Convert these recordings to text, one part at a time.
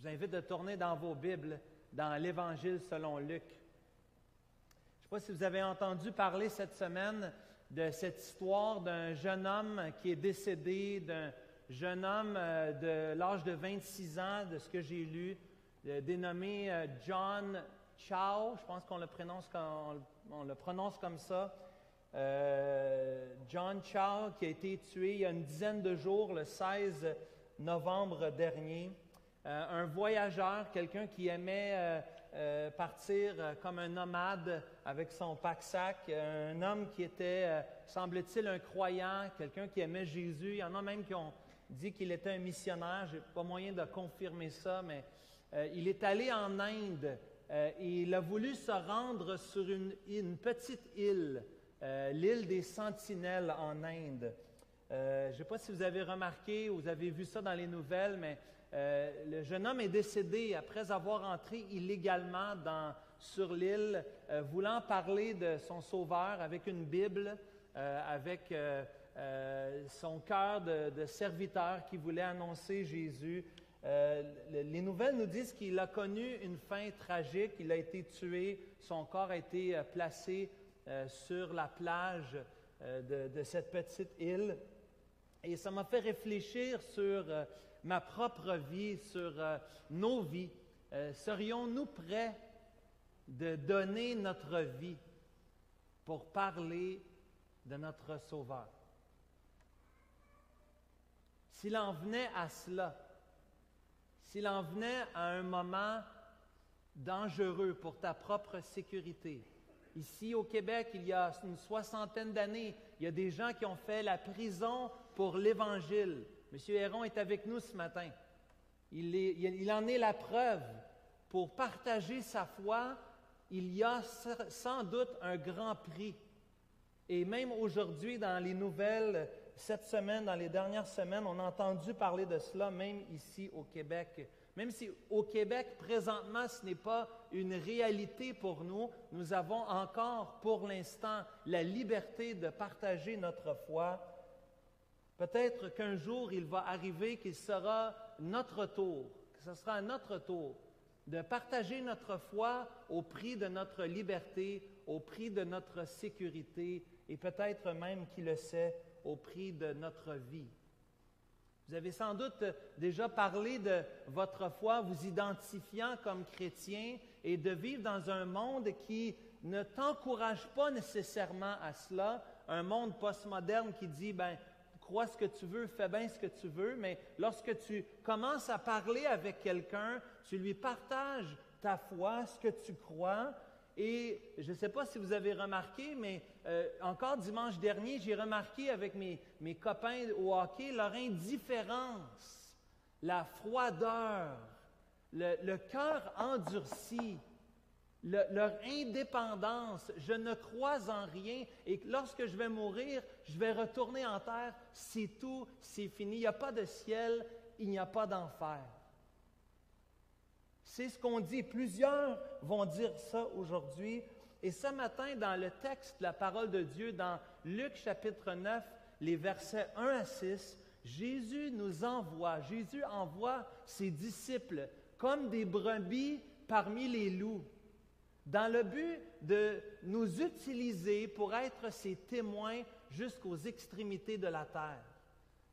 vous invite de tourner dans vos Bibles, dans l'Évangile selon Luc. Je ne sais pas si vous avez entendu parler cette semaine de cette histoire d'un jeune homme qui est décédé, d'un jeune homme de l'âge de 26 ans, de ce que j'ai lu, dénommé John Chow, je pense qu'on le prononce comme ça. John Chow, qui a été tué il y a une dizaine de jours, le 16 novembre dernier. Un voyageur, quelqu'un qui aimait partir comme un nomade avec son pack-sac, un homme qui était, semble-t-il, un croyant, quelqu'un qui aimait Jésus. Il y en a même qui ont dit qu'il était un missionnaire. Je n'ai pas moyen de confirmer ça, mais il est allé en Inde et il a voulu se rendre sur une petite île, l'île des Sentinelles en Inde. Je ne sais pas si vous avez remarqué ou vous avez vu ça dans les nouvelles, mais le jeune homme est décédé après avoir entré illégalement sur l'île, voulant parler de son Sauveur avec une Bible, avec son cœur de serviteur qui voulait annoncer Jésus. Les nouvelles nous disent qu'il a connu une fin tragique, il a été tué, son corps a été placé sur la plage de cette petite île. Et ça m'a fait réfléchir sur ma propre vie, sur nos vies. Serions-nous prêts de donner notre vie pour parler de notre Sauveur? S'il en venait à cela, s'il en venait à un moment dangereux pour ta propre sécurité. Ici au Québec, il y a une 60aine d'années, il y a des gens qui ont fait la prison pour l'Évangile. M. Héron est avec nous ce matin. Il en est la preuve. Pour partager sa foi, il y a sans doute un grand prix. Et même aujourd'hui, dans les nouvelles, cette semaine, dans les dernières semaines, on a entendu parler de cela, même ici au Québec. Même si au Québec, présentement, ce n'est pas une réalité pour nous, nous avons encore, pour l'instant, la liberté de partager notre foi. Peut-être qu'un jour, il va arriver qu'il sera notre tour, que ce sera à notre tour de partager notre foi au prix de notre liberté, au prix de notre sécurité et peut-être même, qui le sait, au prix de notre vie. Vous avez sans doute déjà parlé de votre foi, vous identifiant comme chrétien et de vivre dans un monde qui ne t'encourage pas nécessairement à cela, un monde postmoderne qui dit, crois ce que tu veux, fais bien ce que tu veux, mais lorsque tu commences à parler avec quelqu'un, tu lui partages ta foi, ce que tu crois. Et je ne sais pas si vous avez remarqué, mais encore dimanche dernier, j'ai remarqué avec mes copains au hockey leur indifférence, la froideur, le cœur endurci, leur indépendance. Je ne crois en rien et lorsque je vais mourir, je vais retourner en terre. C'est tout, c'est fini. Il n'y a pas de ciel, il n'y a pas d'enfer. C'est ce qu'on dit. Plusieurs vont dire ça aujourd'hui. Et ce matin, dans le texte, la parole de Dieu, dans Luc chapitre 9, les versets 1 à 6, Jésus envoie ses disciples comme des brebis parmi les loups, dans le but de nous utiliser pour être ses témoins jusqu'aux extrémités de la terre.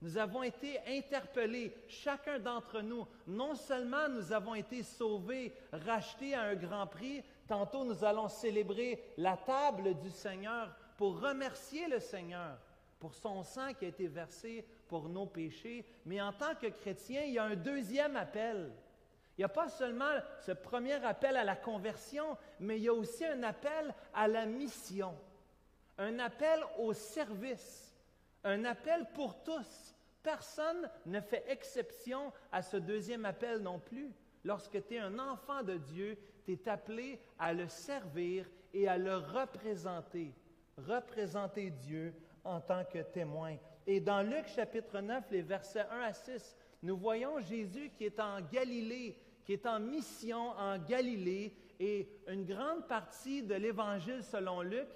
Nous avons été interpellés, chacun d'entre nous. Non seulement nous avons été sauvés, rachetés à un grand prix, tantôt nous allons célébrer la table du Seigneur pour remercier le Seigneur pour son sang qui a été versé pour nos péchés. Mais en tant que chrétien, il y a un deuxième appel. Il n'y a pas seulement ce premier appel à la conversion, mais il y a aussi un appel à la mission, un appel au service, un appel pour tous. Personne ne fait exception à ce deuxième appel non plus. Lorsque tu es un enfant de Dieu, tu es appelé à le servir et à le représenter Dieu en tant que témoin. Et dans Luc chapitre 9, les versets 1 à 6, nous voyons Jésus qui est en Galilée, qui est en mission en Galilée, et une grande partie de l'Évangile selon Luc,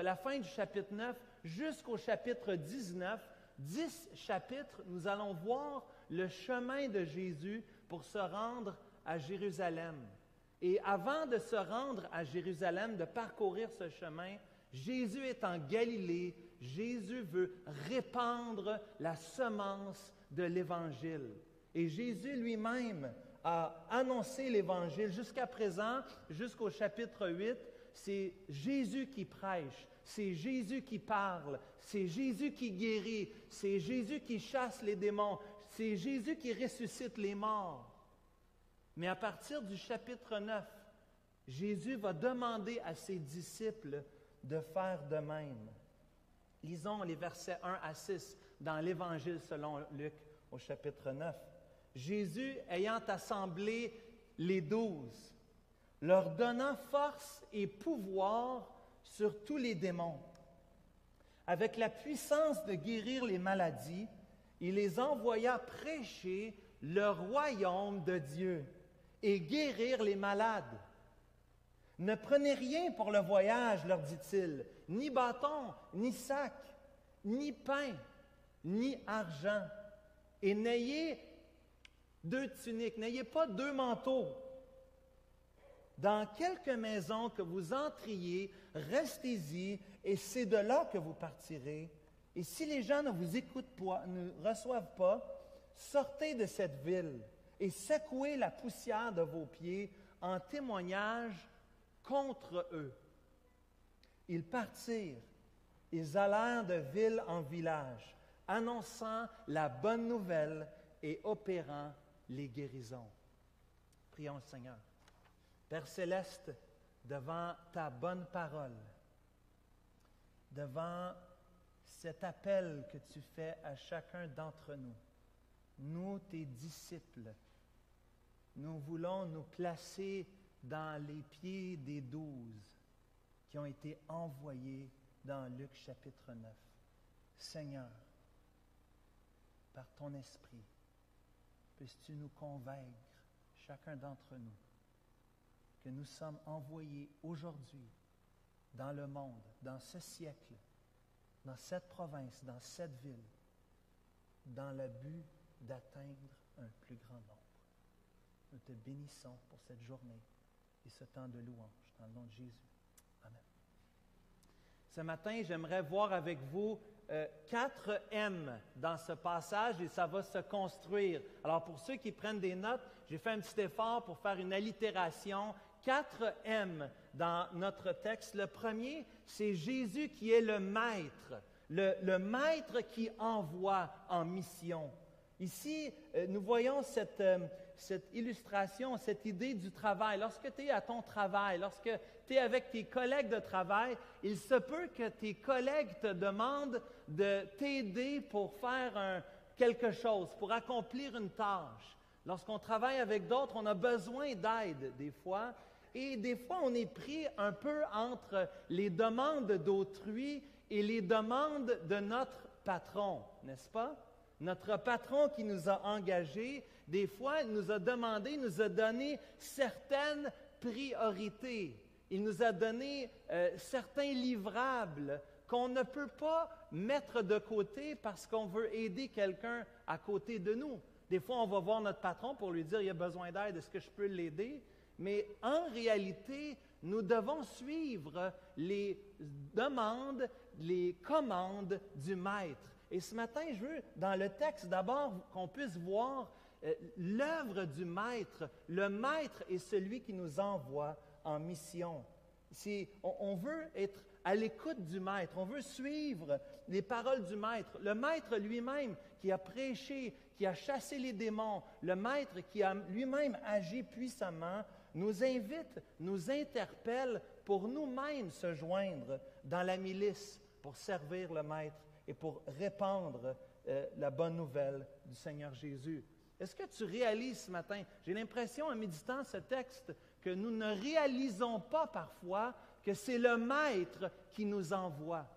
la fin du chapitre 9 jusqu'au chapitre 19, 10 chapitres, nous allons voir le chemin de Jésus pour se rendre à Jérusalem. Et avant de se rendre à Jérusalem, de parcourir ce chemin, Jésus est en Galilée. Jésus veut répandre la semence de l'Évangile. Et Jésus lui-même a annoncé l'Évangile. Jusqu'à présent, jusqu'au chapitre 8, c'est Jésus qui prêche, c'est Jésus qui parle, c'est Jésus qui guérit, c'est Jésus qui chasse les démons, c'est Jésus qui ressuscite les morts. Mais à partir du chapitre 9, Jésus va demander à ses disciples de faire de même. Lisons les versets 1 à 6 dans l'Évangile selon Luc au chapitre 9. Jésus, ayant assemblé les 12, leur donnant force et pouvoir sur tous les démons, avec la puissance de guérir les maladies, il les envoya prêcher le royaume de Dieu et guérir les malades. Ne prenez rien pour le voyage, leur dit-il, ni bâton, ni sac, ni pain, ni argent, et n'ayez 2 tuniques, n'ayez pas 2 manteaux. Dans quelque maison que vous entriez, restez-y, et c'est de là que vous partirez. Et si les gens ne vous écoutent pas, ne reçoivent pas, sortez de cette ville et secouez la poussière de vos pieds en témoignage contre eux. Ils partirent, ils allèrent de ville en village, annonçant la bonne nouvelle et opérant les guérisons. Prions le Seigneur. Père céleste, devant ta bonne parole, devant cet appel que tu fais à chacun d'entre nous, nous, tes disciples, nous voulons nous placer dans les pieds des 12 qui ont été envoyés dans Luc chapitre 9. Seigneur, par ton esprit, puisses-tu nous convaincre, chacun d'entre nous, que nous sommes envoyés aujourd'hui dans le monde, dans ce siècle, dans cette province, dans cette ville, dans le but d'atteindre un plus grand nombre. Nous te bénissons pour cette journée et ce temps de louange, dans le nom de Jésus. Amen. Ce matin, j'aimerais voir avec vous 4 M dans ce passage et ça va se construire. Alors, pour ceux qui prennent des notes, j'ai fait un petit effort pour faire une allitération. 4 M dans notre texte. Le premier, c'est Jésus qui est le maître, le maître qui envoie en mission. Ici, nous voyons cette illustration, cette idée du travail. Lorsque tu es à ton travail, lorsque tu es avec tes collègues de travail, il se peut que tes collègues te demandent de t'aider pour faire quelque chose, pour accomplir une tâche. Lorsqu'on travaille avec d'autres, on a besoin d'aide des fois. Et des fois, on est pris un peu entre les demandes d'autrui et les demandes de notre patron, n'est-ce pas? Notre patron qui nous a engagés, des fois, il nous a demandé, il nous a donné certaines priorités. Il nous a donné certains livrables qu'on ne peut pas mettre de côté parce qu'on veut aider quelqu'un à côté de nous. Des fois, on va voir notre patron pour lui dire « Il a besoin d'aide, est-ce que je peux l'aider? » Mais en réalité, nous devons suivre les demandes, les commandes du maître. Et ce matin, je veux, dans le texte, d'abord qu'on puisse voir l'œuvre du maître. Le maître est celui qui nous envoie en mission. On veut être à l'écoute du maître, on veut suivre les paroles du maître. Le maître lui-même qui a prêché, qui a chassé les démons, le maître qui a lui-même agi puissamment, nous invite, nous interpelle pour nous-mêmes se joindre dans la milice pour servir le maître et pour répandre la bonne nouvelle du Seigneur Jésus. Est-ce que tu réalises ce matin, j'ai l'impression en méditant ce texte, que nous ne réalisons pas parfois que c'est le Maître qui nous envoie.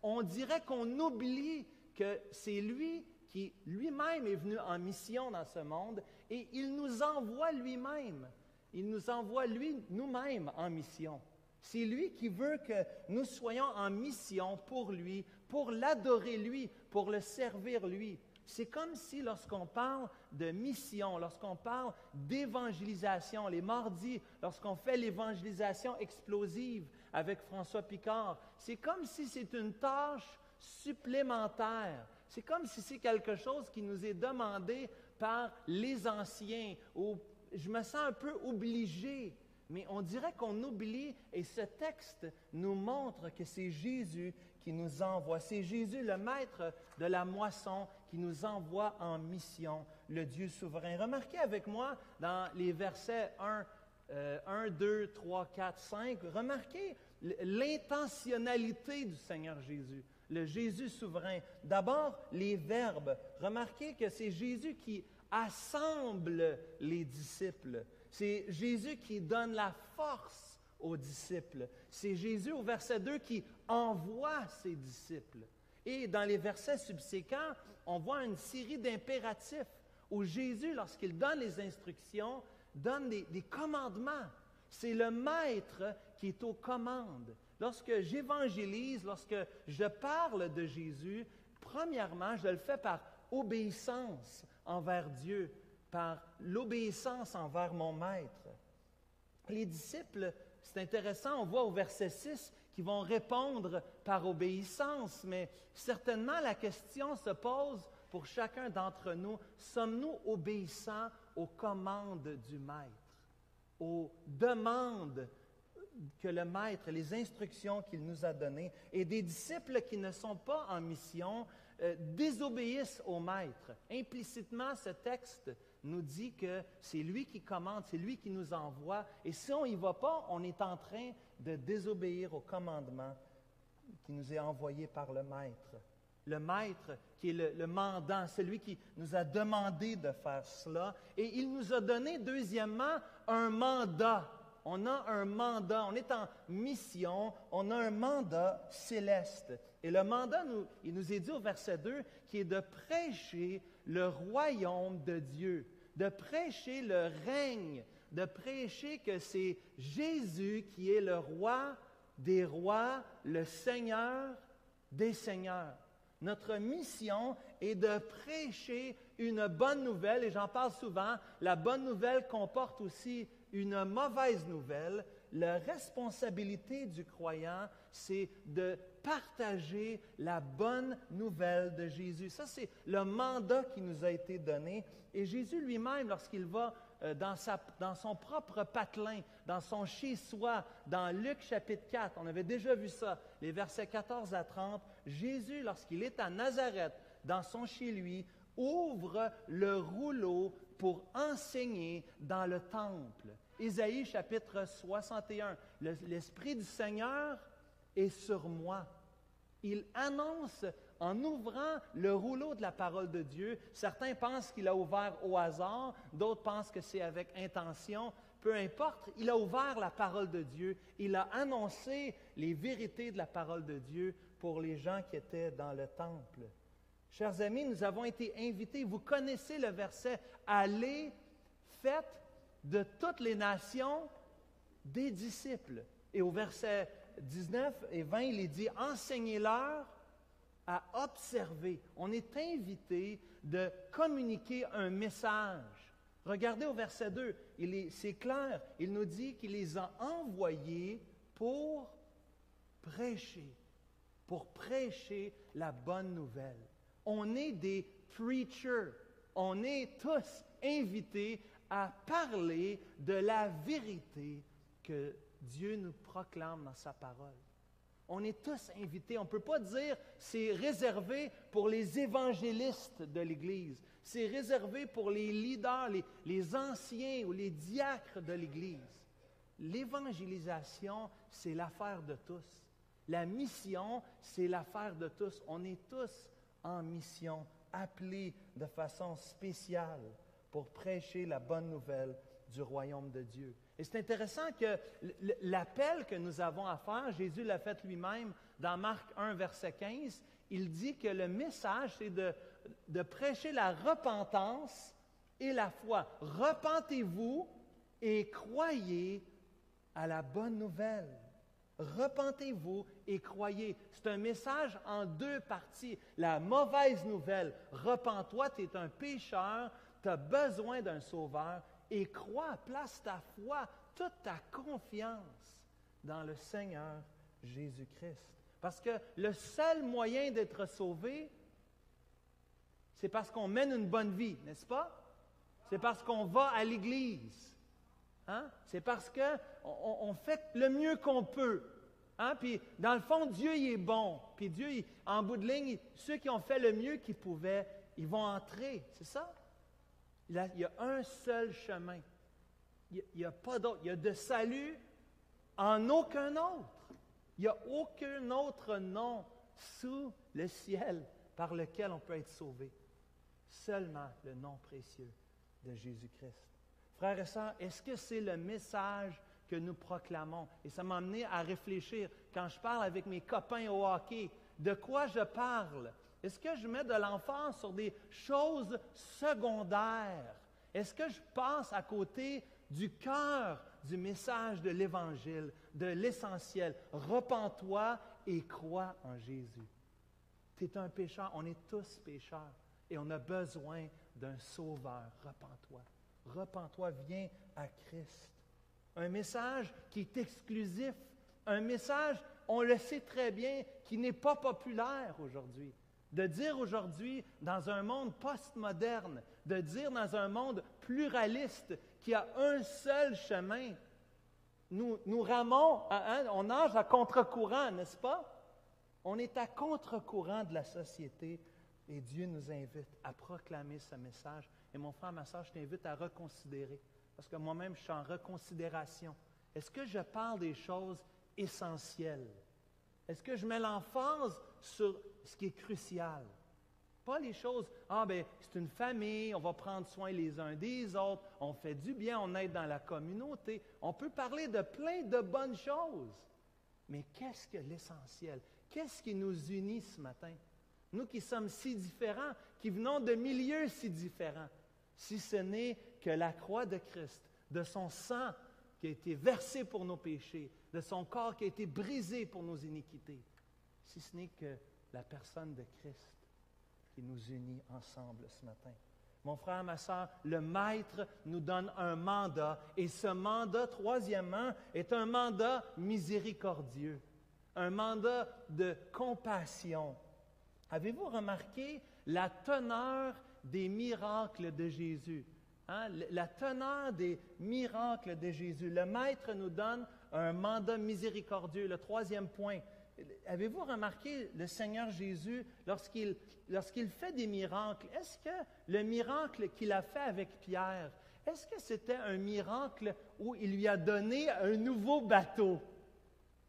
On dirait qu'on oublie que c'est lui qui lui-même est venu en mission dans ce monde et il nous envoie lui-même. Il nous envoie nous-mêmes en mission. C'est lui qui veut que nous soyons en mission pour lui, pour l'adorer lui, pour le servir lui. c'est comme si lorsqu'on parle de mission, lorsqu'on parle d'évangélisation, les mardis, lorsqu'on fait l'évangélisation explosive avec François Picard, c'est comme si c'est une tâche supplémentaire. C'est comme si c'est quelque chose qui nous est demandé par les anciens, ou je me sens un peu obligé, mais on dirait qu'on oublie, et ce texte nous montre que c'est Jésus qui nous envoie. C'est Jésus, le maître de la moisson, qui nous envoie en mission, le Dieu souverain. Remarquez avec moi dans les versets 1, 2, 3, 4, 5, remarquez l'intentionnalité du Seigneur Jésus, le Jésus souverain. D'abord, les verbes. Remarquez que c'est Jésus qui assemble les disciples. C'est Jésus qui donne la force aux disciples. C'est Jésus, au verset 2, qui envoie ses disciples. Et dans les versets subséquents, on voit une série d'impératifs où Jésus, lorsqu'il donne les instructions, donne des commandements. C'est le Maître qui est aux commandes. Lorsque j'évangélise, lorsque je parle de Jésus, premièrement, je le fais par obéissance envers Dieu, par l'obéissance envers mon Maître. Les disciples, c'est intéressant, on voit au verset 6 qu'ils vont répondre par obéissance, mais certainement la question se pose pour chacun d'entre nous, sommes-nous obéissants aux commandes du Maître, aux demandes que le Maître, les instructions qu'il nous a données, et des disciples qui ne sont pas en mission désobéissent au Maître. Implicitement, ce texte nous dit que c'est lui qui commande, c'est lui qui nous envoie, et si on n'y va pas, on est en train de désobéir au commandement qui nous est envoyé par le Maître. Le Maître qui est le mandant, celui qui nous a demandé de faire cela, et il nous a donné, deuxièmement, un mandat. On a un mandat, on est en mission, on a un mandat céleste. Et le mandat, il nous est dit au verset 2, qui est de prêcher le royaume de Dieu, de prêcher le règne, de prêcher que c'est Jésus qui est le roi des rois, le Seigneur des seigneurs. Notre mission est de prêcher une bonne nouvelle, et j'en parle souvent, la bonne nouvelle comporte aussi une mauvaise nouvelle. La responsabilité du croyant, c'est de partager la bonne nouvelle de Jésus. Ça, c'est le mandat qui nous a été donné. Et Jésus lui-même, lorsqu'il va dans son propre patelin, dans son chez-soi, dans Luc chapitre 4, on avait déjà vu ça, les versets 14 à 30, Jésus, lorsqu'il est à Nazareth, dans son chez-lui, ouvre le rouleau pour enseigner dans le temple. Ésaïe chapitre 61, l'Esprit du Seigneur est sur moi. Il annonce en ouvrant le rouleau de la parole de Dieu. Certains pensent qu'il a ouvert au hasard, d'autres pensent que c'est avec intention. Peu importe, il a ouvert la parole de Dieu. Il a annoncé les vérités de la parole de Dieu pour les gens qui étaient dans le temple. Chers amis, nous avons été invités, vous connaissez le verset, « Allez, faites de toutes les nations des disciples. » Et au verset 19 et 20, il est dit « Enseignez-leur à observer. » On est invité de communiquer un message. Regardez au verset 2, c'est clair, il nous dit qu'il les a envoyés pour prêcher la bonne nouvelle. On est des preachers, on est tous invités à parler de la vérité que Dieu nous proclame dans sa parole. On est tous invités. On ne peut pas dire c'est réservé pour les évangélistes de l'Église. C'est réservé pour les leaders, les anciens ou les diacres de l'Église. L'évangélisation, c'est l'affaire de tous. La mission, c'est l'affaire de tous. On est tous en mission, appelés de façon spéciale pour prêcher la bonne nouvelle du royaume de Dieu. Et c'est intéressant que l'appel que nous avons à faire, Jésus l'a fait lui-même dans Marc 1, verset 15, il dit que le message, c'est de prêcher la repentance et la foi. Repentez-vous et croyez à la bonne nouvelle. Repentez-vous et croyez. C'est un message en deux parties. La mauvaise nouvelle, repens-toi, tu es un pécheur, tu as besoin d'un sauveur et crois, place ta foi, toute ta confiance dans le Seigneur Jésus-Christ. Parce que le seul moyen d'être sauvé, c'est parce qu'on mène une bonne vie, n'est-ce pas? C'est parce qu'on va à l'Église. Hein? C'est parce qu'on fait le mieux qu'on peut. Hein? Puis, dans le fond, Dieu, il est bon. Puis Dieu, en bout de ligne, ceux qui ont fait le mieux qu'ils pouvaient, ils vont entrer. C'est ça? Il y a un seul chemin. Il n'y a pas d'autre. Il y a de salut en aucun autre. Il n'y a aucun autre nom sous le ciel par lequel on peut être sauvé. Seulement le nom précieux de Jésus-Christ. Frères et sœurs, est-ce que c'est le message que nous proclamons? Et ça m'a amené à réfléchir. Quand je parle avec mes copains au hockey, de quoi je parle? Est-ce que je mets de l'emphase sur des choses secondaires? Est-ce que je passe à côté du cœur du message de l'Évangile, de l'essentiel? Repens-toi et crois en Jésus. Tu es un pécheur, on est tous pécheurs et on a besoin d'un sauveur. Repens-toi. Repens-toi, viens à Christ. Un message qui est exclusif, un message, on le sait très bien, qui n'est pas populaire aujourd'hui. De dire aujourd'hui, dans un monde postmoderne, de dire dans un monde pluraliste, qu'il y a un seul chemin, nous ramons, on nage à contre-courant, n'est-ce pas? On est à contre-courant de la société et Dieu nous invite à proclamer ce message. Et mon frère, ma soeur, je t'invite à reconsidérer, parce que moi-même, je suis en reconsidération. Est-ce que je parle des choses essentielles? Est-ce que je mets l'emphase sur ce qui est crucial? Pas les choses, c'est une famille, on va prendre soin les uns des autres, on fait du bien, on aide dans la communauté. On peut parler de plein de bonnes choses. Mais qu'est-ce que l'essentiel? Qu'est-ce qui nous unit ce matin? Nous qui sommes si différents, qui venons de milieux si différents, si ce n'est que la croix de Christ, de son sang qui a été versé pour nos péchés, de son corps qui a été brisé pour nos iniquités, si ce n'est que la personne de Christ qui nous unit ensemble ce matin. Mon frère, ma soeur, le Maître nous donne un mandat, et ce mandat, troisièmement, est un mandat miséricordieux, un mandat de compassion. Avez-vous remarqué la teneur des miracles de Jésus? Hein? La teneur des miracles de Jésus. Le Maître nous donne un mandat miséricordieux. Le troisième point. Avez-vous remarqué le Seigneur Jésus, lorsqu'il fait des miracles, est-ce que le miracle qu'il a fait avec Pierre, est-ce que c'était un miracle où il lui a donné un nouveau bateau?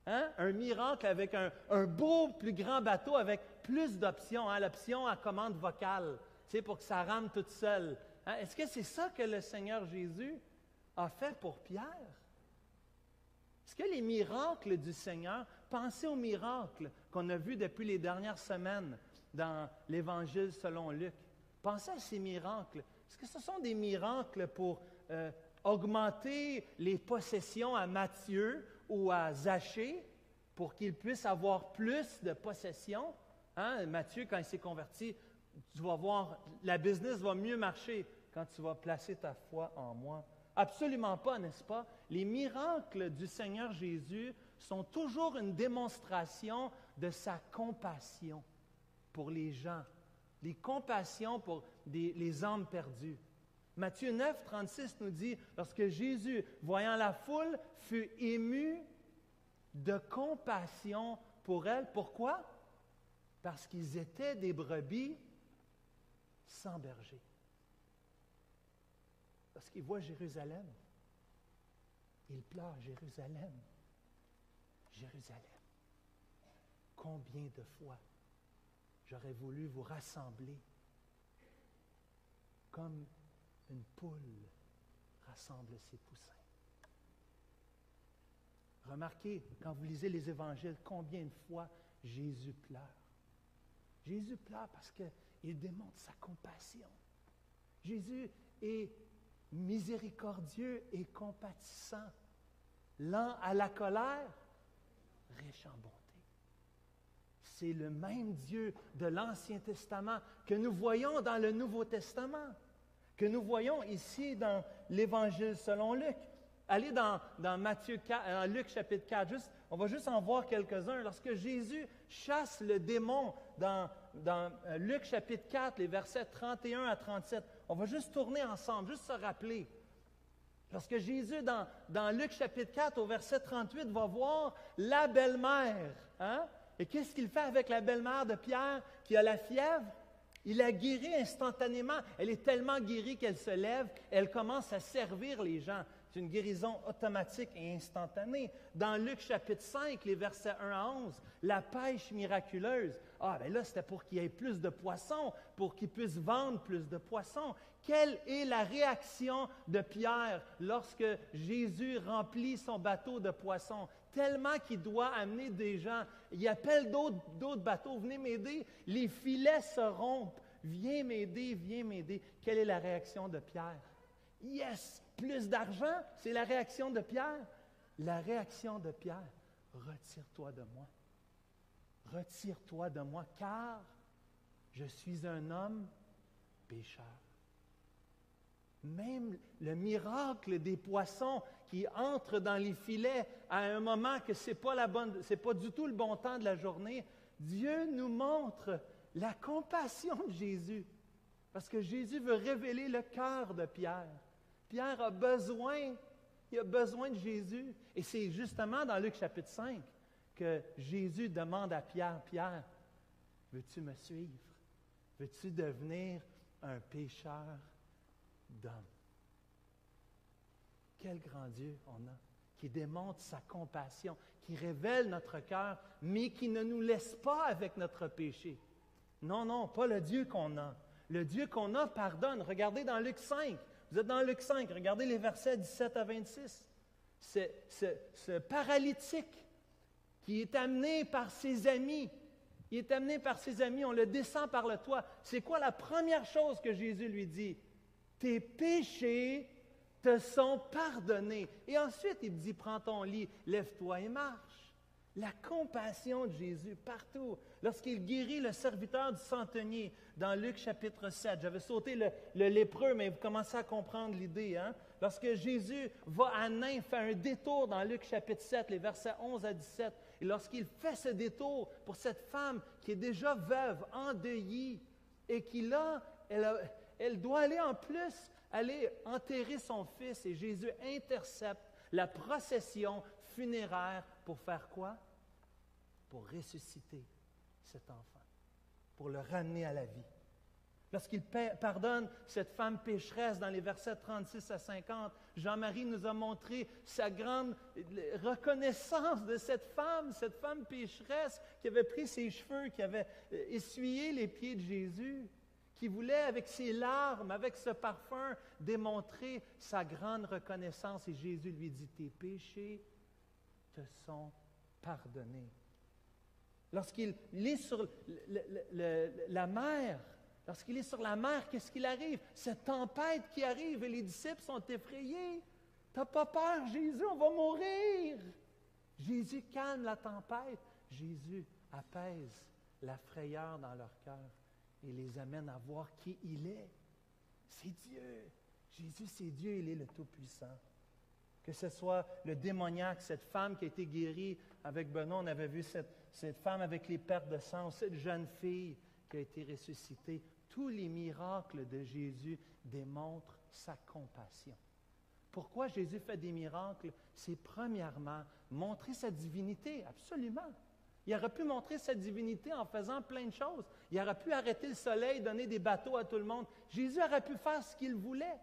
Hein? Un miracle avec un beau, plus grand bateau avec plus d'options. Hein? L'option à commande vocale, pour que ça rame toute seule. Hein? Est-ce que c'est ça que le Seigneur Jésus a fait pour Pierre? Est-ce que les miracles du Seigneur, pensez aux miracles qu'on a vus depuis les dernières semaines dans l'Évangile selon Luc. Pensez à ces miracles. Est-ce que ce sont des miracles pour augmenter les possessions à Matthieu ou à Zachée pour qu'il puisse avoir plus de possessions? Hein? Matthieu, quand il s'est converti, tu vas voir, la business va mieux marcher quand tu vas placer ta foi en moi. Absolument pas, n'est-ce pas? Les miracles du Seigneur Jésus sont toujours une démonstration de sa compassion pour les gens, les compassions pour les âmes perdues. Matthieu 9, 36 nous dit, lorsque Jésus, voyant la foule, fut ému de compassion pour elles. Pourquoi? Parce qu'ils étaient des brebis sans berger. Parce qu'il voit Jérusalem. Il pleure, Jérusalem. Jérusalem. Combien de fois j'aurais voulu vous rassembler comme une poule rassemble ses poussins. Remarquez, quand vous lisez les évangiles, combien de fois Jésus pleure. Jésus pleure parce qu'il démontre sa compassion. Jésus est miséricordieux et compatissant, lent à la colère, riche en bonté. C'est le même Dieu de l'Ancien Testament que nous voyons dans le Nouveau Testament, que nous voyons ici dans l'Évangile selon Luc. Allez dans Luc chapitre 4, on va juste en voir quelques-uns. Lorsque Jésus chasse le démon dans Luc chapitre 4, les versets 31 à 37, on va juste tourner ensemble, juste se rappeler. Lorsque Jésus, dans Luc chapitre 4, au verset 38, va voir la belle-mère, hein? Et qu'est-ce qu'il fait avec la belle-mère de Pierre qui a la fièvre? Il la guérit instantanément. Elle est tellement guérie qu'elle se lève, elle commence à servir les gens. C'est une guérison automatique et instantanée. Dans Luc chapitre 5, les versets 1 à 11, la pêche miraculeuse. Ah, bien là, c'était pour qu'il y ait plus de poissons, pour qu'il puisse vendre plus de poissons. Quelle est la réaction de Pierre lorsque Jésus remplit son bateau de poissons? Tellement qu'il doit amener des gens. Il appelle d'autres bateaux. Venez m'aider. Les filets se rompent. Viens m'aider, viens m'aider. Quelle est la réaction de Pierre? Yes! Plus d'argent, c'est la réaction de Pierre. La réaction de Pierre, retire-toi de moi. Retire-toi de moi, car je suis un homme pécheur. Même le miracle des poissons qui entrent dans les filets à un moment que c'est pas du tout le bon temps de la journée, Dieu nous montre la compassion de Jésus. Parce que Jésus veut révéler le cœur de Pierre. Pierre a besoin de Jésus. Et c'est justement dans Luc chapitre 5 que Jésus demande à Pierre, « Pierre, veux-tu me suivre? Veux-tu devenir un pécheur d'hommes? » Quel grand Dieu on a, qui démontre sa compassion, qui révèle notre cœur, mais qui ne nous laisse pas avec notre péché. Non, non, pas le Dieu qu'on a. Le Dieu qu'on a pardonne. Regardez dans Luc 5. Vous êtes dans Luc 5, regardez les versets 17 à 26. Ce paralytique qui est amené par ses amis, on le descend par le toit. C'est quoi la première chose que Jésus lui dit? Tes péchés te sont pardonnés. Et ensuite, il dit, prends ton lit, lève-toi et marche. La compassion de Jésus partout. Lorsqu'il guérit le serviteur du centenier dans Luc chapitre 7, j'avais sauté le lépreux, mais vous commencez à comprendre l'idée. Hein? Lorsque Jésus va à Nain, fait un détour dans Luc chapitre 7, les versets 11 à 17, et lorsqu'il fait ce détour pour cette femme qui est déjà veuve, endeuillée, et elle doit aller en plus, aller enterrer son fils, et Jésus intercepte la procession funéraire pour faire quoi? Pour ressusciter cet enfant, pour le ramener à la vie. Lorsqu'il pardonne cette femme pécheresse dans les versets 36 à 50, Jean-Marie nous a montré sa grande reconnaissance de cette femme pécheresse qui avait pris ses cheveux, qui avait essuyé les pieds de Jésus, qui voulait, avec ses larmes, avec ce parfum, démontrer sa grande reconnaissance. Et Jésus lui dit, tes péchés te sont pardonnés. Lorsqu'il est sur la mer, qu'est-ce qu'il arrive? Cette tempête qui arrive et les disciples sont effrayés. T'as pas peur, Jésus, on va mourir. Jésus calme la tempête. Jésus apaise la frayeur dans leur cœur et les amène à voir qui il est. C'est Dieu. Jésus, c'est Dieu, il est le Tout-Puissant. Que ce soit le démoniaque, cette femme qui a été guérie avec Benoît, on avait vu cette femme avec les pertes de sang, cette jeune fille qui a été ressuscitée. Tous les miracles de Jésus démontrent sa compassion. Pourquoi Jésus fait des miracles? C'est premièrement montrer sa divinité, absolument. Il aurait pu montrer sa divinité en faisant plein de choses. Il aurait pu arrêter le soleil, donner des bateaux à tout le monde. Jésus aurait pu faire ce qu'il voulait.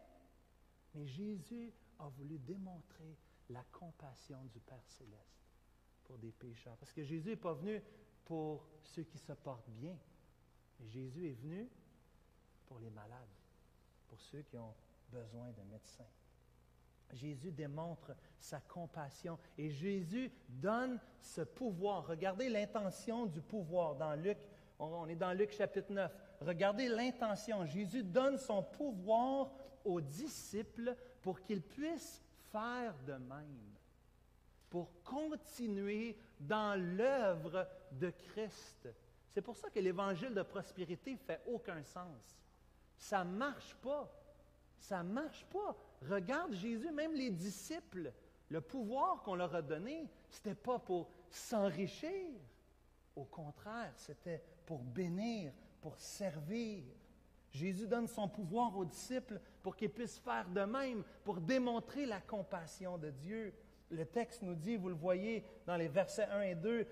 Mais Jésus a voulu démontrer la compassion du Père Céleste pour des pécheurs. Parce que Jésus n'est pas venu pour ceux qui se portent bien, mais Jésus est venu pour les malades, pour ceux qui ont besoin de médecins. Jésus démontre sa compassion et Jésus donne ce pouvoir. Regardez l'intention du pouvoir dans Luc. On est dans Luc chapitre 9. Regardez l'intention. Jésus donne son pouvoir aux disciples pour qu'ils puissent faire de même. pour continuer dans l'œuvre de Christ. C'est pour ça que l'évangile de prospérité ne fait aucun sens. Ça ne marche pas. Ça ne marche pas. Regarde Jésus, même les disciples, le pouvoir qu'on leur a donné, ce n'était pas pour s'enrichir. Au contraire, c'était pour bénir, pour servir. Jésus donne son pouvoir aux disciples pour qu'ils puissent faire de même, pour démontrer la compassion de Dieu. Le texte nous dit, vous le voyez dans les versets 1 et 2,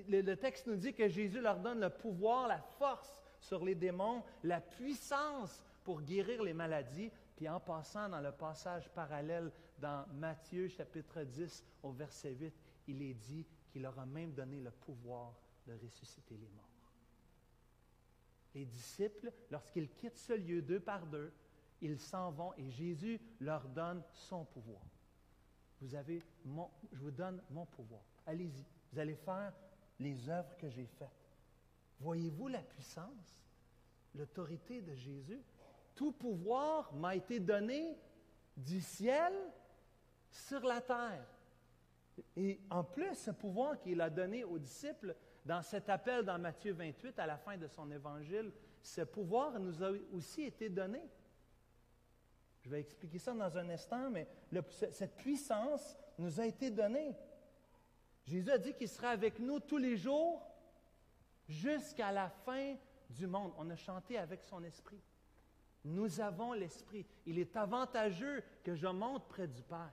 le texte nous dit que Jésus leur donne le pouvoir, la force sur les démons, la puissance pour guérir les maladies. Puis en passant dans le passage parallèle dans Matthieu chapitre 10 au verset 8, il est dit qu'il leur a même donné le pouvoir de ressusciter les morts. Les disciples, lorsqu'ils quittent ce lieu deux par deux, ils s'en vont et Jésus leur donne son pouvoir. Je vous donne mon pouvoir. Allez-y, vous allez faire les œuvres que j'ai faites. Voyez-vous la puissance, l'autorité de Jésus? Tout pouvoir m'a été donné du ciel sur la terre. Et en plus, ce pouvoir qu'il a donné aux disciples, dans cet appel dans Matthieu 28, à la fin de son évangile, ce pouvoir nous a aussi été donné. Je vais expliquer ça dans un instant, mais cette puissance nous a été donnée. Jésus a dit qu'il sera avec nous tous les jours jusqu'à la fin du monde. On a chanté avec son esprit. Nous avons l'Esprit. Il est avantageux que je monte près du Père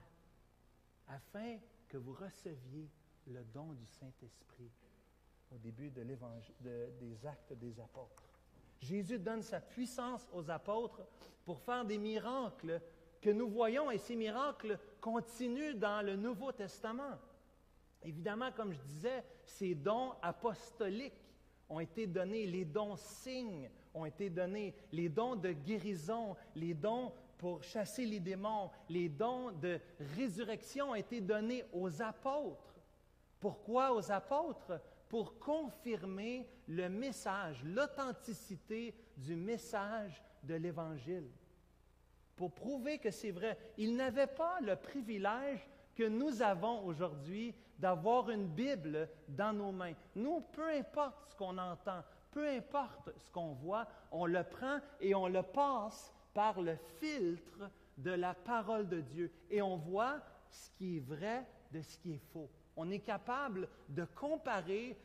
afin que vous receviez le don du Saint-Esprit au début de des Actes des Apôtres. Jésus donne sa puissance aux apôtres pour faire des miracles que nous voyons, et ces miracles continuent dans le Nouveau Testament. Évidemment, comme je disais, ces dons apostoliques ont été donnés, les dons signes ont été donnés, les dons de guérison, les dons pour chasser les démons, les dons de résurrection ont été donnés aux apôtres. Pourquoi aux apôtres? Pour confirmer le message, l'authenticité du message de l'Évangile. Pour prouver que c'est vrai. Ils n'avaient pas le privilège que nous avons aujourd'hui d'avoir une Bible dans nos mains. Nous, peu importe ce qu'on entend, peu importe ce qu'on voit, on le prend et on le passe par le filtre de la parole de Dieu. Et on voit ce qui est vrai de ce qui est faux. On est capable de comparer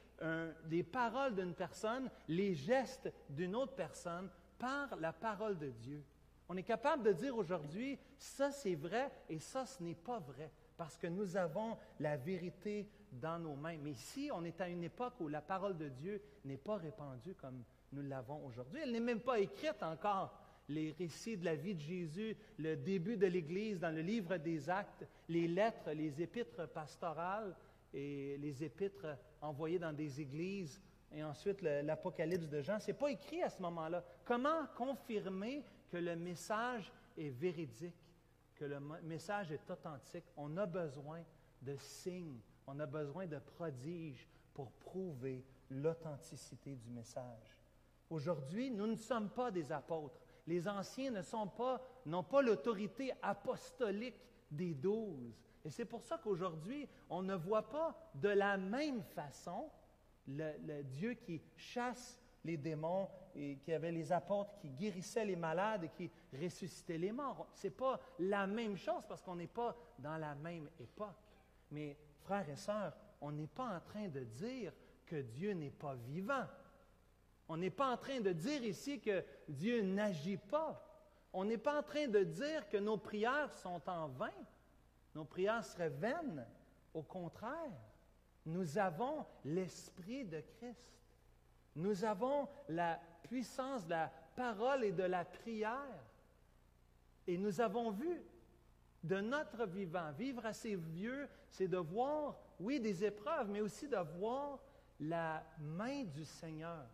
les paroles d'une personne, les gestes d'une autre personne par la parole de Dieu. On est capable de dire aujourd'hui, ça c'est vrai et ça ce n'est pas vrai, parce que nous avons la vérité dans nos mains. Mais ici, on est à une époque où la parole de Dieu n'est pas répandue comme nous l'avons aujourd'hui. Elle n'est même pas écrite encore. Les récits de la vie de Jésus, le début de l'Église dans le livre des Actes, les lettres, les épîtres pastorales et les épîtres envoyées dans des églises, et ensuite l'Apocalypse de Jean, ce n'est pas écrit à ce moment-là. Comment confirmer que le message est véridique, que le message est authentique? On a besoin de signes, on a besoin de prodiges pour prouver l'authenticité du message. Aujourd'hui, nous ne sommes pas des apôtres. Les anciens n'ont pas l'autorité apostolique des 12. Et c'est pour ça qu'aujourd'hui, on ne voit pas de la même façon le Dieu qui chasse les démons et qui avait les apôtres qui guérissaient les malades et qui ressuscitaient les morts. Ce n'est pas la même chose parce qu'on n'est pas dans la même époque. Mais frères et sœurs, on n'est pas en train de dire que Dieu n'est pas vivant. On n'est pas en train de dire ici que Dieu n'agit pas. On n'est pas en train de dire que nos prières sont en vain. Nos prières seraient vaines. Au contraire, nous avons l'Esprit de Christ. Nous avons la puissance de la parole et de la prière. Et nous avons vu de notre vivant, vivre assez vieux, c'est de voir, oui, des épreuves, mais aussi de voir la main du Seigneur,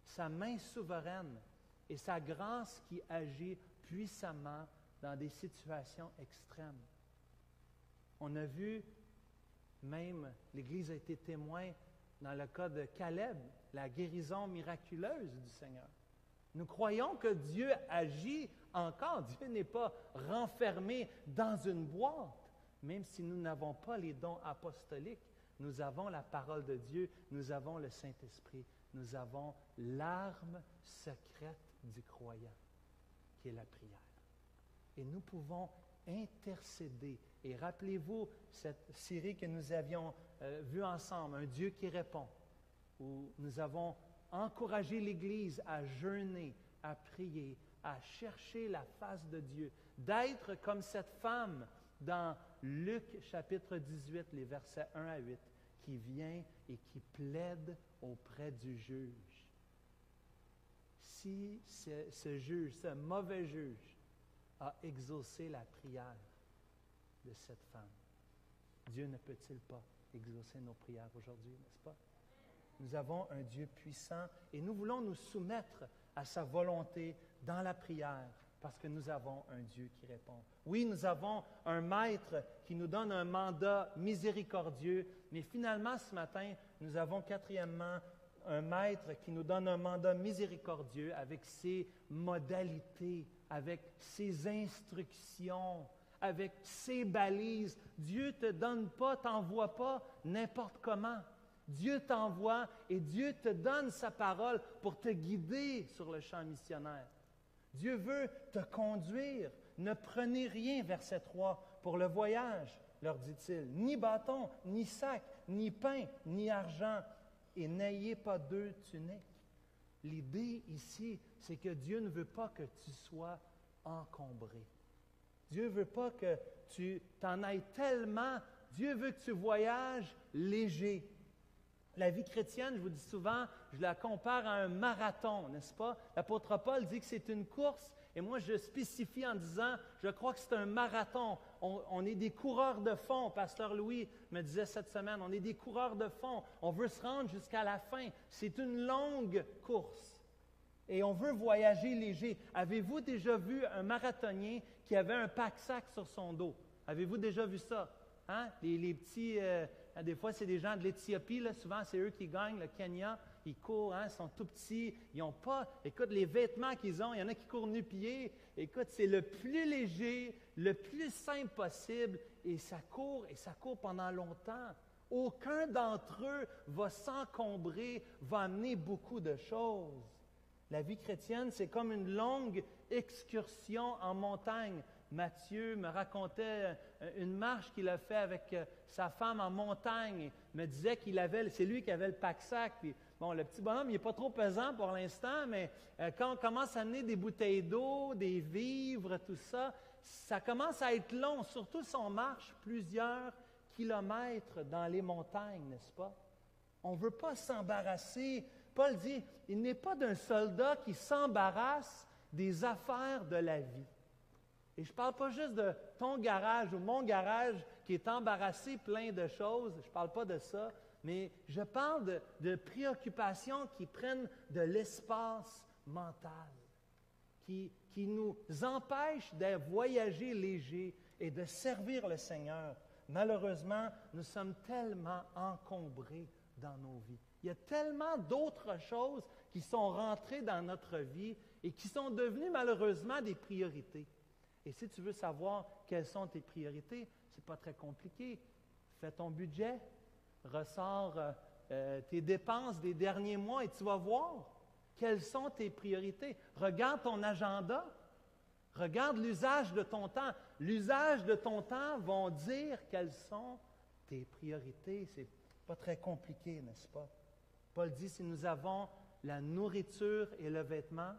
sa main souveraine et sa grâce qui agit puissamment dans des situations extrêmes. On a vu, même l'Église a été témoin dans le cas de Caleb, la guérison miraculeuse du Seigneur. Nous croyons que Dieu agit encore. Dieu n'est pas renfermé dans une boîte. même si nous n'avons pas les dons apostoliques, nous avons la parole de Dieu, nous avons le Saint-Esprit, nous avons l'arme secrète du croyant, qui est la prière. Et nous pouvons intercéder. Et rappelez-vous cette série que nous avions vue ensemble, Un Dieu qui répond, où nous avons encouragé l'Église à jeûner, à prier, à chercher la face de Dieu, d'être comme cette femme dans Luc chapitre 18, les versets 1 à 8, qui vient et qui plaide auprès du juge. Si ce juge, ce mauvais juge, a exaucé la prière de cette femme, Dieu ne peut-il pas exaucer nos prières aujourd'hui, n'est-ce pas? Nous avons un Dieu puissant et nous voulons nous soumettre à sa volonté dans la prière parce que nous avons un Dieu qui répond. Oui, nous avons un maître qui nous donne un mandat miséricordieux, mais finalement ce matin, nous avons quatrièmement un maître qui nous donne un mandat miséricordieux avec ses modalités, avec ses instructions, avec ses balises. Dieu ne te donne pas, t'envoie pas n'importe comment. Dieu t'envoie et Dieu te donne sa parole pour te guider sur le champ missionnaire. Dieu veut te conduire. Ne prenez rien, verset 3, pour le voyage, leur dit-il, ni bâton, ni sac, ni pain, ni argent, et n'ayez pas 2 tuniques. L'idée ici, c'est que Dieu ne veut pas que tu sois encombré. Dieu ne veut pas que tu t'en ailles tellement. Dieu veut que tu voyages léger. La vie chrétienne, je vous dis souvent, je la compare à un marathon, n'est-ce pas? L'apôtre Paul dit que c'est une course, et moi je spécifie en disant, je crois que c'est un marathon. On est des coureurs de fond, Pasteur Louis me disait cette semaine, on est des coureurs de fond. On veut se rendre jusqu'à la fin. C'est une longue course. Et on veut voyager léger. Avez-vous déjà vu un marathonien qui avait un pack-sac sur son dos? Avez-vous déjà vu ça? Hein? Les petits... des fois, c'est des gens de l'Éthiopie, là, souvent, c'est eux qui gagnent, le Kenya. Ils courent, hein, ils sont tout petits. Ils n'ont pas, écoute, les vêtements qu'ils ont, il y en a qui courent nu-pieds. Écoute, c'est le plus léger, le plus simple possible. Et ça court pendant longtemps. Aucun d'entre eux va s'encombrer, va amener beaucoup de choses. La vie chrétienne, c'est comme une longue excursion en montagne. Matthieu me racontait une marche qu'il a fait avec sa femme en montagne. Il me disait c'est lui qui avait le pack-sac. Puis, bon, le petit bonhomme, il n'est pas trop pesant pour l'instant, mais quand on commence à amener des bouteilles d'eau, des vivres, tout ça, ça commence à être long, surtout si on marche plusieurs kilomètres dans les montagnes, n'est-ce pas? On ne veut pas s'embarrasser. Paul dit, il n'est pas d'un soldat qui s'embarrasse des affaires de la vie. Et je ne parle pas juste de ton garage ou mon garage qui est embarrassé, plein de choses. Je ne parle pas de ça, mais je parle de préoccupations qui prennent de l'espace mental, qui nous empêchent de voyager léger et de servir le Seigneur. Malheureusement, nous sommes tellement encombrés dans nos vies. Il y a tellement d'autres choses qui sont rentrées dans notre vie et qui sont devenues malheureusement des priorités. Et si tu veux savoir quelles sont tes priorités, ce n'est pas très compliqué. Fais ton budget, ressors tes dépenses des derniers mois et tu vas voir quelles sont tes priorités. Regarde ton agenda, regarde l'usage de ton temps. L'usage de ton temps va dire quelles sont tes priorités. Ce n'est pas très compliqué, n'est-ce pas? Paul dit, si nous avons la nourriture et le vêtement,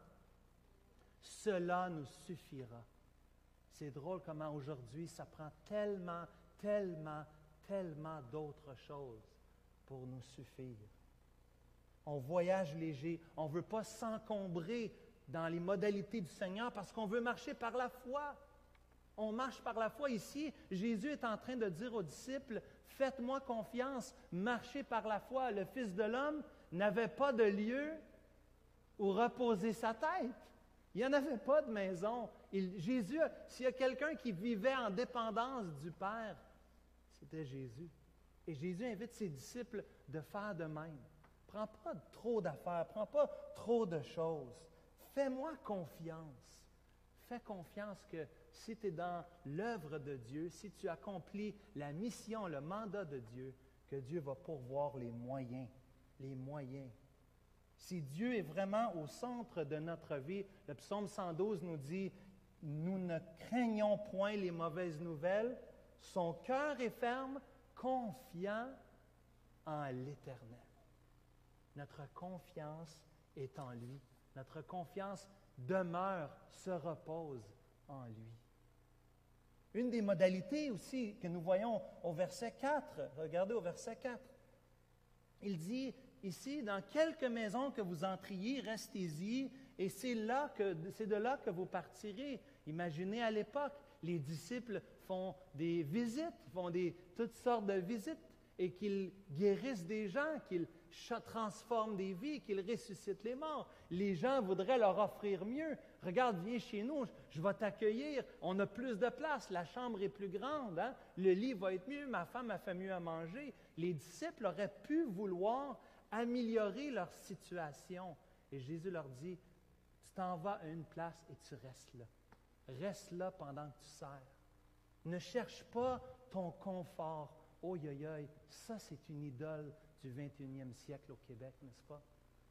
cela nous suffira. C'est drôle comment aujourd'hui, ça prend tellement d'autres choses pour nous suffire. On voyage léger, on ne veut pas s'encombrer dans les modalités du Seigneur parce qu'on veut marcher par la foi. On marche par la foi. Ici, Jésus est en train de dire aux disciples, « Faites-moi confiance, marchez par la foi. » Le Fils de l'homme n'avait pas de lieu où reposer sa tête. Il n'y en avait pas de maison. Jésus, s'il y a quelqu'un qui vivait en dépendance du Père, c'était Jésus. Et Jésus invite ses disciples de faire de même. Prends pas trop d'affaires, prends pas trop de choses. Fais-moi confiance. fais confiance que si tu es dans l'œuvre de Dieu, si tu accomplis la mission, le mandat de Dieu, que Dieu va pourvoir les moyens, les moyens. Si Dieu est vraiment au centre de notre vie, le psaume 112 nous dit, « Nous ne craignons point les mauvaises nouvelles, son cœur est ferme, confiant en l'Éternel. » Notre confiance est en lui. Notre confiance demeure, se repose en lui. Une des modalités aussi que nous voyons au verset 4, regardez au verset 4, il dit ici, « Dans quelque maison que vous entriez, restez-y, et c'est de là que vous partirez. » Imaginez à l'époque, les disciples font des visites, toutes sortes de visites, et qu'ils guérissent des gens, qu'ils transforment des vies, qu'ils ressuscitent les morts. Les gens voudraient leur offrir mieux. Regarde, viens chez nous, je vais t'accueillir. On a plus de place, la chambre est plus grande, hein? Le lit va être mieux, ma femme a fait mieux à manger. Les disciples auraient pu vouloir améliorer leur situation. Et Jésus leur dit, tu t'en vas à une place et tu restes là. Reste là pendant que tu sers. Ne cherche pas ton confort. Oh, ça c'est une idole du 21e siècle au Québec, n'est-ce pas?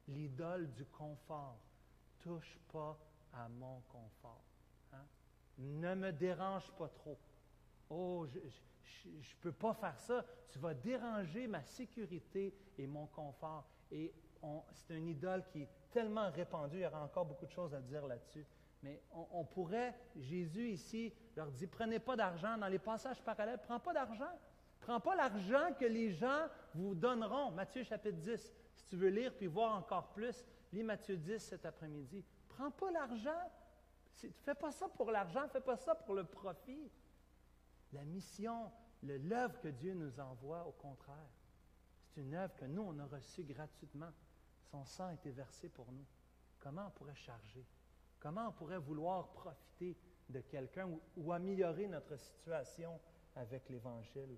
L'idole du confort. Touche pas à mon confort. Hein? Ne me dérange pas trop. Oh, je ne peux pas faire ça. Tu vas déranger ma sécurité et mon confort. Et c'est une idole qui est tellement répandue. Il y aura encore beaucoup de choses à dire là-dessus. Mais on pourrait, Jésus ici leur dit, prenez pas d'argent. Dans les passages parallèles, prends pas d'argent. Prends pas l'argent que les gens vous donneront. Matthieu chapitre 10. Si tu veux lire puis voir encore plus, lis Matthieu 10 cet après-midi. Prends pas l'argent. Fais pas ça pour l'argent, fais pas ça pour le profit. La mission, l'œuvre que Dieu nous envoie, au contraire, c'est une œuvre que nous, on a reçue gratuitement. Son sang a été versé pour nous. Comment on pourrait charger? Comment on pourrait vouloir profiter de quelqu'un ou améliorer notre situation avec l'Évangile?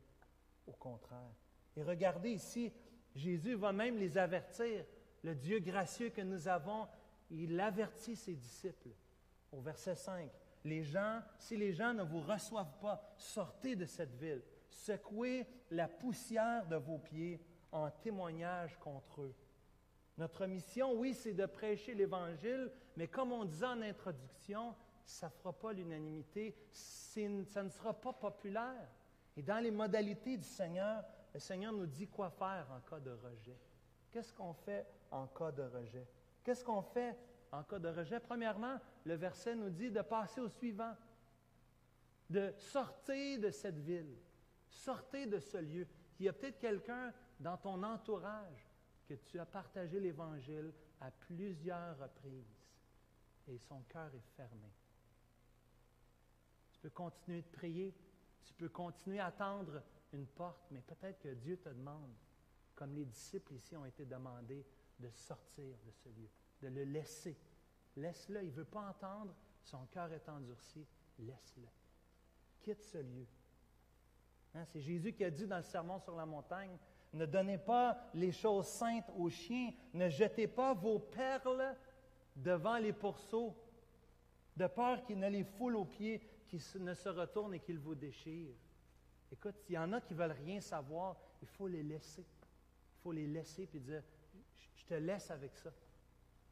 Au contraire. Et regardez ici, Jésus va même les avertir. Le Dieu gracieux que nous avons, il avertit ses disciples. Au verset 5, si les gens ne vous reçoivent pas, sortez de cette ville, secouez la poussière de vos pieds en témoignage contre eux. Notre mission, oui, c'est de prêcher l'Évangile, mais comme on disait en introduction, ça ne fera pas l'unanimité, ça ne sera pas populaire. Et dans les modalités du Seigneur, le Seigneur nous dit quoi faire en cas de rejet. Qu'est-ce qu'on fait en cas de rejet? Qu'est-ce qu'on fait en cas de rejet? Premièrement, le verset nous dit de passer au suivant, de sortir de cette ville, sortir de ce lieu. Il y a peut-être quelqu'un dans ton entourage que tu as partagé l'Évangile à plusieurs reprises et son cœur est fermé. Tu peux continuer de prier. Tu peux continuer à attendre une porte, mais peut-être que Dieu te demande, comme les disciples ici ont été demandés, de sortir de ce lieu, de le laisser. Laisse-le, il ne veut pas entendre, son cœur est endurci, laisse-le. Quitte ce lieu. Hein, c'est Jésus qui a dit dans le Sermon sur la montagne, « Ne donnez pas les choses saintes aux chiens, ne jetez pas vos perles devant les pourceaux, de peur qu'ils ne les foulent aux pieds, qu'ils ne se retournent et qu'ils vous déchirent. » Écoute, il y en a qui ne veulent rien savoir, il faut les laisser. Il faut les laisser et dire, je te laisse avec ça.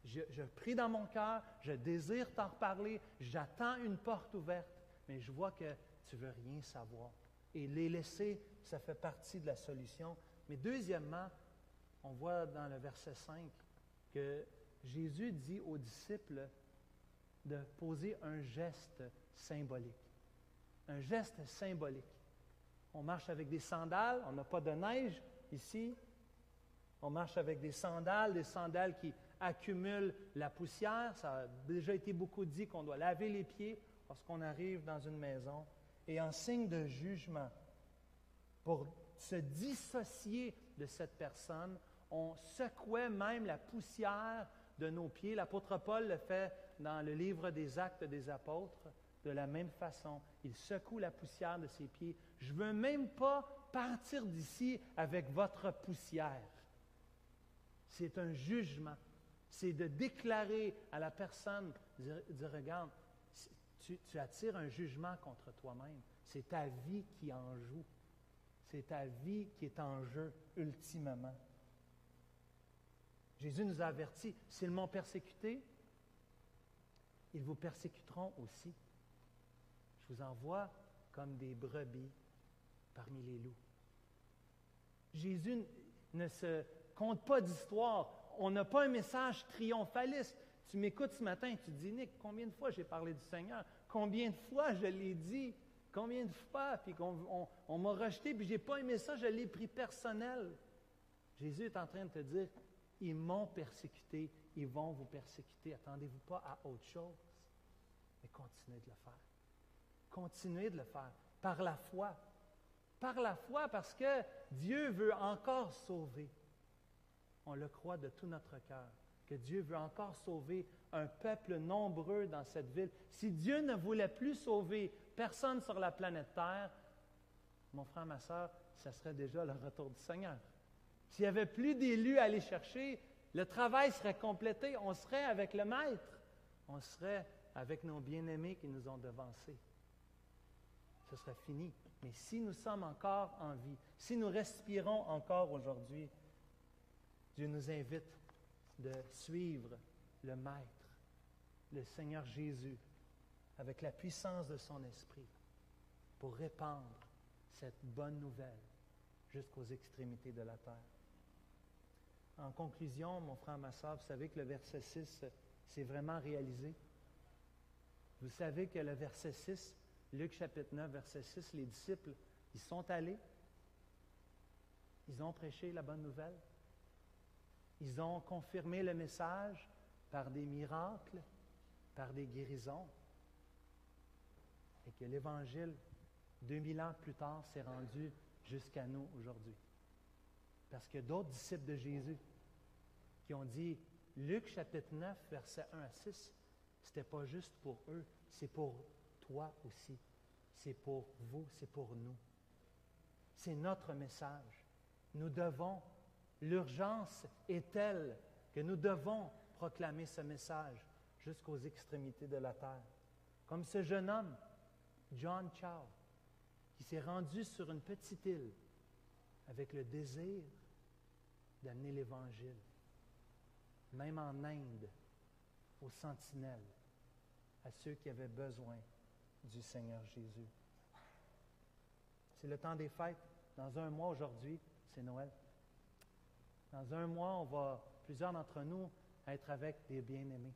Je prie dans mon cœur, je désire t'en reparler, j'attends une porte ouverte, mais je vois que tu ne veux rien savoir. Et les laisser, ça fait partie de la solution. Mais deuxièmement, on voit dans le verset 5 que Jésus dit aux disciples de poser un geste symbolique. Un geste symbolique. On marche avec des sandales, on n'a pas de neige ici. On marche avec des sandales qui accumulent la poussière. Ça a déjà été beaucoup dit qu'on doit laver les pieds lorsqu'on arrive dans une maison. Et en signe de jugement, pour se dissocier de cette personne, on secouait même la poussière de nos pieds. L'apôtre Paul le fait dans le livre des Actes des Apôtres. De la même façon, il secoue la poussière de ses pieds. Je ne veux même pas partir d'ici avec votre poussière. C'est un jugement. C'est de déclarer à la personne, dire, regarde, tu attires un jugement contre toi-même. C'est ta vie qui en joue. C'est ta vie qui est en jeu, ultimement. Jésus nous a avertis, s'ils m'ont persécuté, ils vous persécuteront aussi. Je vous envoie comme des brebis parmi les loups. Jésus ne se compte pas d'histoire. On n'a pas un message triomphaliste. Tu m'écoutes ce matin et tu te dis, Nick, combien de fois j'ai parlé du Seigneur? Combien de fois je l'ai dit? Combien de fois? Puis on m'a rejeté, puis je n'ai pas aimé ça, je l'ai pris personnel. Jésus est en train de te dire, ils m'ont persécuté, ils vont vous persécuter. Attendez-vous pas à autre chose, mais continuez de le faire. Continuez de le faire par la foi. Par la foi, parce que Dieu veut encore sauver. On le croit de tout notre cœur, que Dieu veut encore sauver un peuple nombreux dans cette ville. Si Dieu ne voulait plus sauver personne sur la planète Terre, mon frère, ma sœur, ça serait déjà le retour du Seigneur. S'il n'y avait plus d'élus à aller chercher, le travail serait complété. On serait avec le Maître. On serait avec nos bien-aimés qui nous ont devancés. Ce serait fini. Mais si nous sommes encore en vie, si nous respirons encore aujourd'hui, Dieu nous invite de suivre le Maître, le Seigneur Jésus, avec la puissance de son Esprit, pour répandre cette bonne nouvelle jusqu'aux extrémités de la terre. En conclusion, mon frère, ma sœur, vous savez que le verset 6 s'est vraiment réalisé. Vous savez que le verset 6, Luc chapitre 9, verset 6, les disciples, ils sont allés, ils ont prêché la bonne nouvelle, ils ont confirmé le message par des miracles, par des guérisons, et que l'Évangile, 2000 ans plus tard, s'est rendu jusqu'à nous aujourd'hui. Parce que d'autres disciples de Jésus qui ont dit, Luc chapitre 9, versets 1 à 6, c'était pas juste pour eux, c'est pour toi aussi. C'est pour vous, c'est pour nous. C'est notre message. Nous devons, l'urgence est telle que nous devons proclamer ce message jusqu'aux extrémités de la terre. Comme ce jeune homme, John Chow, qui s'est rendu sur une petite île avec le désir d'amener l'Évangile, même en Inde, aux sentinelles, à ceux qui avaient besoin du Seigneur Jésus. C'est le temps des fêtes. Dans un mois aujourd'hui, c'est Noël. Dans un mois, on va, plusieurs d'entre nous, être avec des bien-aimés.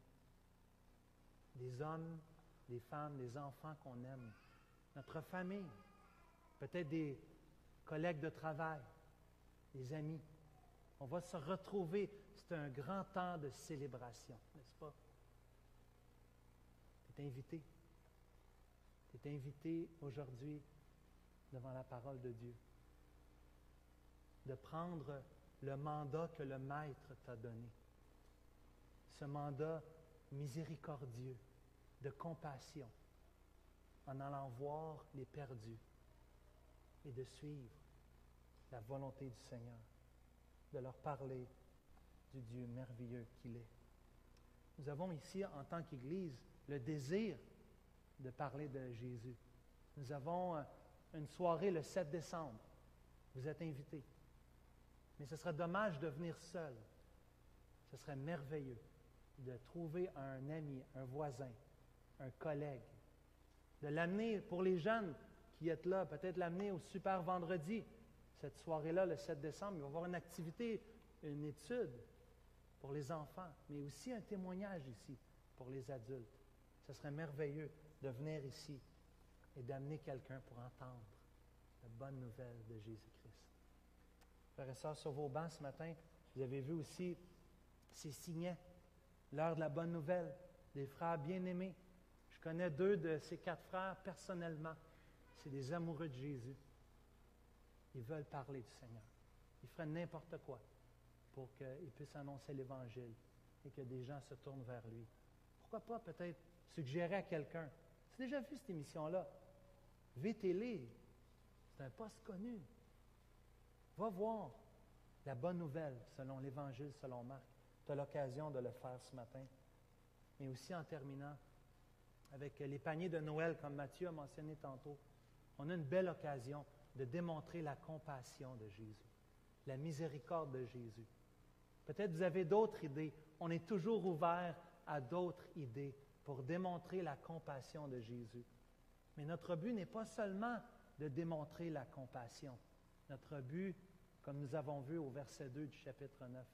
Des hommes, des femmes, des enfants qu'on aime. Notre famille. Peut-être des collègues de travail, des amis. On va se retrouver. C'est un grand temps de célébration, n'est-ce pas? Tu es invité. Tu es invité aujourd'hui devant la parole de Dieu, de prendre le mandat que le Maître t'a donné, ce mandat miséricordieux, de compassion, en allant voir les perdus et de suivre la volonté du Seigneur, de leur parler du Dieu merveilleux qu'il est. Nous avons ici, en tant qu'Église, le désir de parler de Jésus. Nous avons une soirée le 7 décembre. Vous êtes invités. Mais ce serait dommage de venir seul. Ce serait merveilleux de trouver un ami, un voisin, un collègue, de l'amener pour les jeunes qui êtes là, peut-être l'amener au Super Vendredi. Cette soirée-là, le 7 décembre, il va y avoir une activité, une étude pour les enfants, mais aussi un témoignage ici pour les adultes. Ce serait merveilleux de venir ici et d'amener quelqu'un pour entendre la bonne nouvelle de Jésus-Christ. Frères et sœurs, sur vos bancs ce matin, vous avez vu aussi ces signets, l'heure de la bonne nouvelle, des frères bien-aimés. Je connais 2 de ces 4 frères personnellement. C'est des amoureux de Jésus. Ils veulent parler du Seigneur. Ils feraient n'importe quoi pour qu'ils puissent annoncer l'Évangile et que des gens se tournent vers lui. Pourquoi pas peut-être suggérer à quelqu'un, tu as déjà vu cette émission-là? VTL, c'est un poste connu. Va voir la bonne nouvelle selon l'Évangile, selon Marc. Tu as l'occasion de le faire ce matin. Mais aussi en terminant, avec les paniers de Noël, comme Matthieu a mentionné tantôt, on a une belle occasion de démontrer la compassion de Jésus, la miséricorde de Jésus. Peut-être vous avez d'autres idées. On est toujours ouvert à d'autres idées pour démontrer la compassion de Jésus. Mais notre but n'est pas seulement de démontrer la compassion. Notre but, comme nous avons vu au verset 2 du chapitre 9,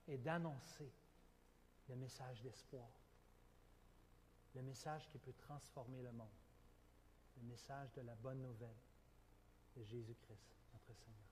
est d'annoncer le message d'espoir, le message qui peut transformer le monde, le message de la bonne nouvelle de Jésus-Christ, notre Seigneur.